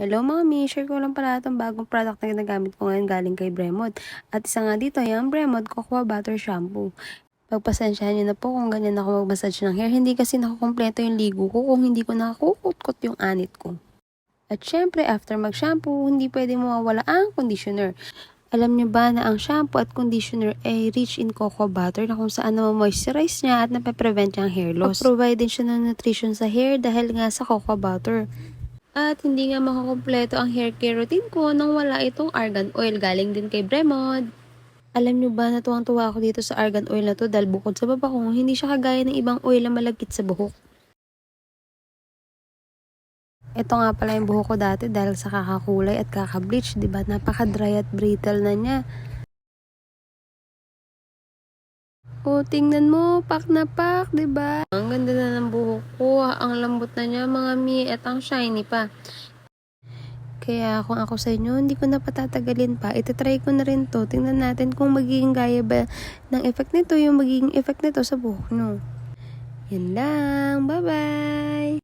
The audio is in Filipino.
Hello mami, share ko lang pala itong bagong product na ginagamit ko ngayon galing kay Bremod. At isa nga dito, yung Bremod Cocoa Butter Shampoo. Pagpasensyahan niyo na po kung ganyan ako mag-massage ng hair. Hindi kasi nakakompleto yung ligo ko kung hindi ko nakakukot-kot yung anit ko. At syempre, after mag-shampoo, hindi pwedeng mawawala ang conditioner. Alam niyo ba na ang shampoo at conditioner ay rich in cocoa butter na kung saan na-moisturize niya at nape-prevent niya ang hair loss. Pag-provide din siya ng nutrition sa hair dahil nga sa cocoa butter. At hindi nga makakompleto ang hair care routine ko nang wala itong argan oil galing din kay Bremod. Alam nyo ba na tuwang-tuwa ako dito sa argan oil na to dahil bukod sa baba ko, hindi siya kagaya ng ibang oil na malagkit sa buhok. Ito nga pala yung buhok ko dati dahil sa kakakulay at kakableach, diba? Napaka-dry at brittle na niya. O, tingnan mo, pak na pak, diba? Ang ganda na ng buhok ko, ang lambot na niya mga mi, at ang shiny pa. Kaya kung ako sa inyo, hindi ko na patatagalin pa. Itatry ko na rin to. Tingnan natin kung magiging gaya ba ng effect nito, yung magiging effect nito sa buhok nyo. Yan lang. Bye-bye!